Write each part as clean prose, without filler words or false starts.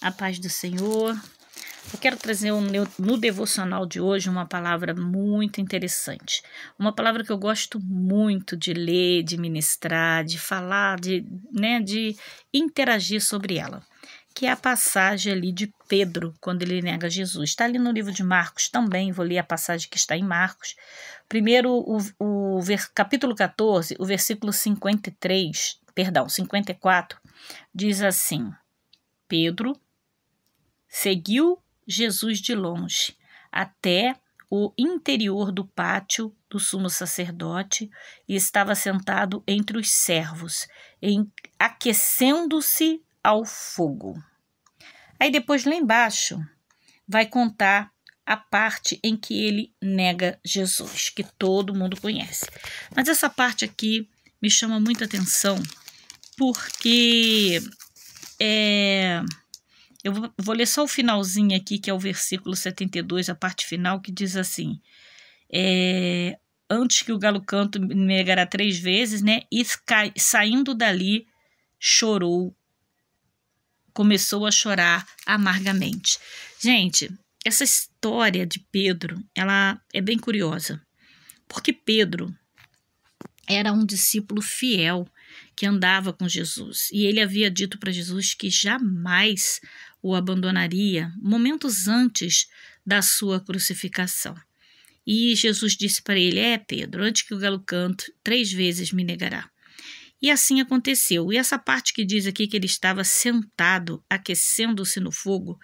A paz do Senhor. Eu quero trazer no devocional de hoje uma palavra muito interessante. Uma palavra que eu gosto muito de ler, de ministrar, de falar, de interagir sobre ela. Que é a passagem ali de Pedro, quando ele nega Jesus. Está ali no livro de Marcos também, vou ler a passagem que está em Marcos. Primeiro, capítulo 14, o versículo 54, diz assim: Pedro seguiu Jesus de longe até o interior do pátio do sumo sacerdote e estava sentado entre os servos, aquecendo-se ao fogo. Aí depois lá embaixo vai contar a parte em que ele nega Jesus, que todo mundo conhece. Mas essa parte aqui me chama muita atenção porque eu vou ler só o finalzinho aqui, que é o versículo 72, a parte final, que diz assim: antes que o galo cante, me negará 3 vezes, né? E saindo dali, começou a chorar amargamente. Gente, essa história de Pedro, ela é bem curiosa, porque Pedro era um discípulo fiel que andava com Jesus, e ele havia dito para Jesus que jamais o abandonaria momentos antes da sua crucificação. E Jesus disse para ele: Pedro, antes que o galo cante, 3 vezes me negará. E assim aconteceu. E essa parte que diz aqui que ele estava sentado, aquecendo-se no fogo,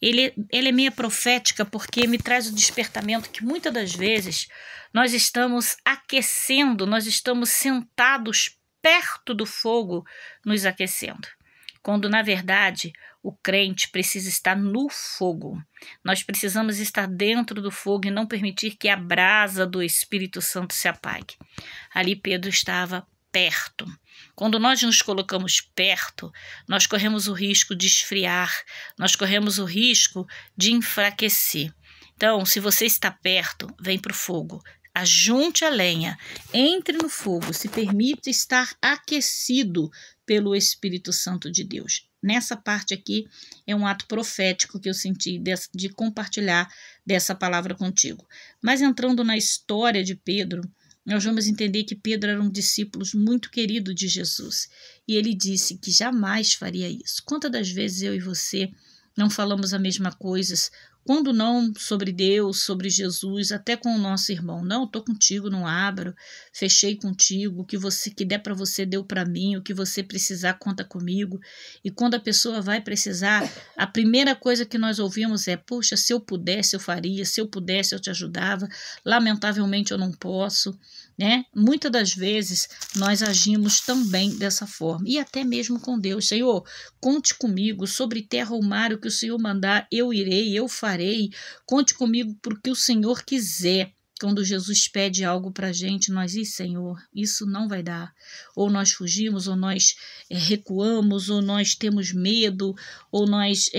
ele é meio profética, porque me traz o despertamento que muitas das vezes nós estamos aquecendo, nós estamos sentados perto do fogo, nos aquecendo. Quando, na verdade, o crente precisa estar no fogo. Nós precisamos estar dentro do fogo e não permitir que a brasa do Espírito Santo se apague. Ali Pedro estava perto. Quando nós nos colocamos perto, nós corremos o risco de esfriar, nós corremos o risco de enfraquecer. Então, se você está perto, vem para o fogo. Ajunte a lenha, entre no fogo, se permita estar aquecido pelo Espírito Santo de Deus. Nessa parte aqui é um ato profético que eu senti de compartilhar dessa palavra contigo. Mas entrando na história de Pedro, nós vamos entender que Pedro era um discípulo muito querido de Jesus. E ele disse que jamais faria isso. Quantas das vezes eu e você não falamos a mesma coisa? Quando não sobre Deus, sobre Jesus, até com o nosso irmão. Não, estou contigo, não abro, fechei contigo, o que der para você, deu para mim, o que você precisar, conta comigo. E quando a pessoa vai precisar, a primeira coisa que nós ouvimos é: poxa, se eu pudesse eu faria, se eu pudesse eu te ajudava, lamentavelmente eu não posso, né? Muitas das vezes nós agimos também dessa forma, e até mesmo com Deus. Senhor, conte comigo, sobre terra ou mar, o que o Senhor mandar, eu irei, eu farei. Conte comigo porque o Senhor quiser. Quando Jesus pede algo para a gente, nós dizemos: Senhor, isso não vai dar. Ou nós fugimos, ou nós recuamos, ou nós temos medo, ou nós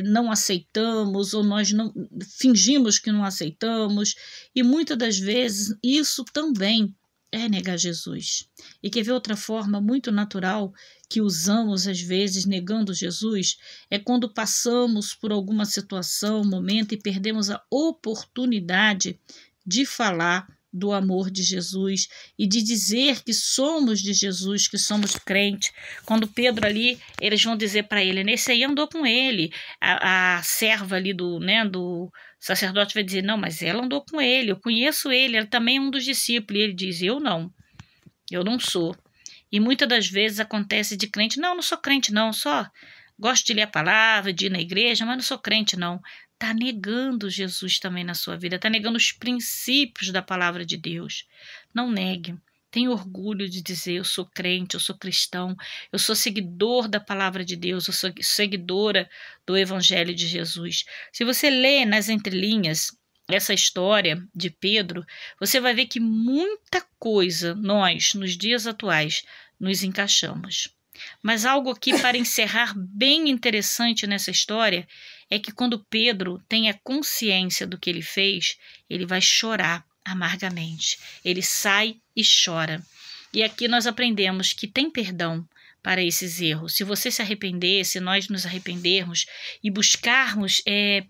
não aceitamos, ou nós não fingimos que não aceitamos. E muitas das vezes isso também é negar Jesus. E quer ver outra forma muito natural que usamos às vezes negando Jesus? É quando passamos por alguma situação, momento, e perdemos a oportunidade de falar do amor de Jesus e de dizer que somos de Jesus, que somos crentes. Quando Pedro ali, eles vão dizer para ele: nesse aí andou com ele. A serva ali do sacerdote vai dizer: não, mas ela andou com ele, eu conheço ele também é um dos discípulos. E ele diz: eu não sou. E muitas das vezes acontece de crente: não sou crente não, só gosto de ler a palavra, de ir na igreja, mas não sou crente não. Está negando Jesus também na sua vida, está negando os princípios da palavra de Deus. Não negue. Tenha orgulho de dizer: eu sou crente, eu sou cristão, eu sou seguidor da palavra de Deus, eu sou seguidora do Evangelho de Jesus. Se você lê nas entrelinhas essa história de Pedro, você vai ver que muita coisa nós, nos dias atuais, nos encaixamos. Mas algo aqui para encerrar bem interessante nessa história é que quando Pedro tem a consciência do que ele fez, ele vai chorar amargamente. Ele sai e chora. E aqui nós aprendemos que tem perdão para esses erros. Se você se arrepender, se nós nos arrependermos e buscarmos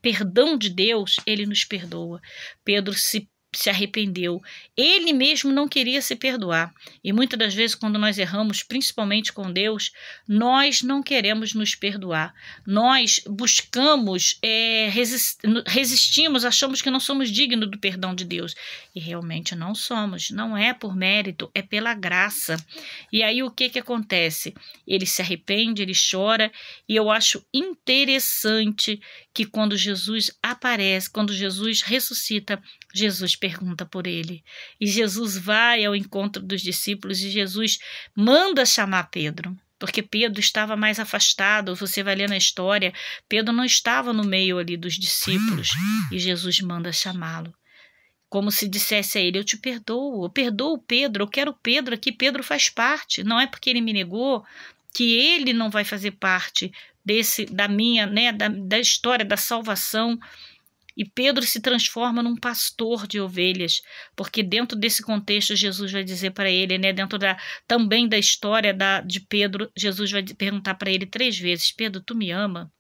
perdão de Deus, Ele nos perdoa. Pedro se arrependeu. Ele mesmo não queria se perdoar. E muitas das vezes, quando nós erramos, principalmente com Deus, nós não queremos nos perdoar. Nós buscamos, resistimos, achamos que não somos dignos do perdão de Deus. E realmente não somos. Não é por mérito, é pela graça. E aí o que acontece? Ele se arrepende, ele chora, e eu acho interessante que quando Jesus aparece, quando Jesus ressuscita, Jesus pergunta por ele. E Jesus vai ao encontro dos discípulos e Jesus manda chamar Pedro, porque Pedro estava mais afastado. Você vai ler na história, Pedro não estava no meio ali dos discípulos e Jesus manda chamá-lo. Como se dissesse a ele: eu te perdoo, eu perdoo Pedro, eu quero Pedro aqui, Pedro faz parte. Não é porque ele me negou que ele não vai fazer parte da história da salvação. E Pedro se transforma num pastor de ovelhas, porque dentro desse contexto Jesus vai dizer para ele, dentro também da história de Pedro, Jesus vai perguntar para ele 3 vezes: Pedro, tu me ama?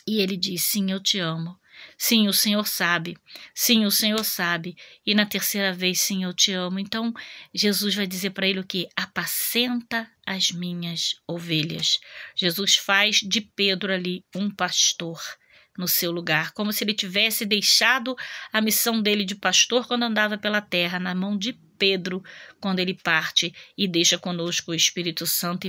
E ele diz: sim, eu te amo. Sim, o Senhor sabe. Sim, o Senhor sabe. E na 3ª vez, sim, eu te amo. Então, Jesus vai dizer para ele o quê? Apacenta as minhas ovelhas. Jesus faz de Pedro ali um pastor no seu lugar, como se ele tivesse deixado a missão dele de pastor quando andava pela terra, na mão de Pedro, quando ele parte e deixa conosco o Espírito Santo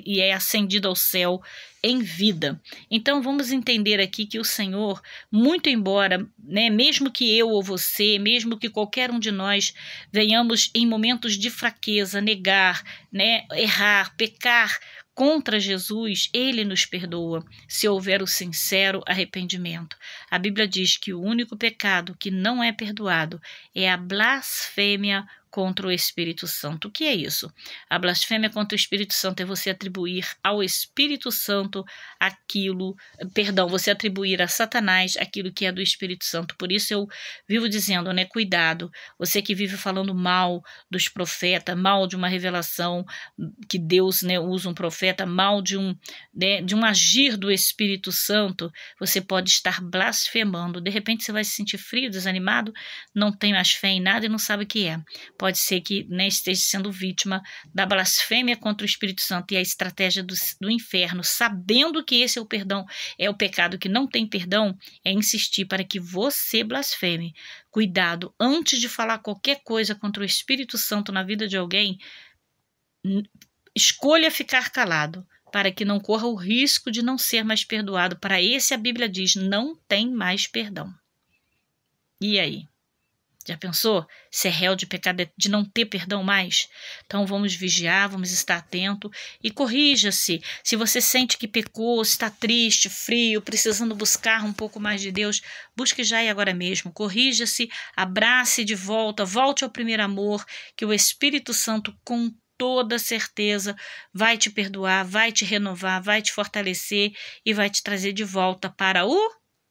e é ascendido ao céu em vida. Então vamos entender aqui que o Senhor, muito embora, mesmo que eu ou você, mesmo que qualquer um de nós venhamos em momentos de fraqueza, negar, errar, pecar contra Jesus, Ele nos perdoa, se houver o sincero arrependimento. A Bíblia diz que o único pecado que não é perdoado é a blasfêmia contra o Espírito Santo. O que é isso? A blasfêmia contra o Espírito Santo é você atribuir ao Espírito Santo você atribuir a Satanás aquilo que é do Espírito Santo. Por isso eu vivo dizendo, cuidado, você que vive falando mal dos profetas, mal de uma revelação que Deus usa um profeta, mal de um agir do Espírito Santo, você pode estar blasfemando. De repente você vai se sentir frio, desanimado, não tem mais fé em nada e não sabe o que é. Pode ser que esteja sendo vítima da blasfêmia contra o Espírito Santo, e a estratégia do inferno, sabendo que esse é o pecado que não tem perdão, é insistir para que você blasfeme. Cuidado, antes de falar qualquer coisa contra o Espírito Santo na vida de alguém, escolha ficar calado, para que não corra o risco de não ser mais perdoado. Para esse a Bíblia diz: não tem mais perdão. E aí? Já pensou? Ser réu de pecado, de não ter perdão mais? Então vamos vigiar, vamos estar atento e corrija-se. Se você sente que pecou, está triste, frio, precisando buscar um pouco mais de Deus, busque já e agora mesmo. Corrija-se, abrace de volta, volte ao primeiro amor, que o Espírito Santo com toda certeza vai te perdoar, vai te renovar, vai te fortalecer e vai te trazer de volta para o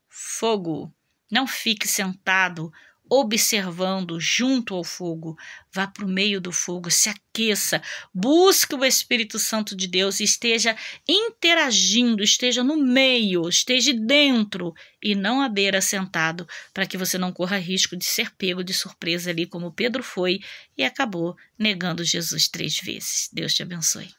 fogo. Não fique sentado observando junto ao fogo, vá para o meio do fogo, se aqueça, busque o Espírito Santo de Deus e esteja interagindo, esteja no meio, esteja dentro e não à beira sentado, para que você não corra risco de ser pego de surpresa ali como Pedro foi e acabou negando Jesus 3 vezes. Deus te abençoe.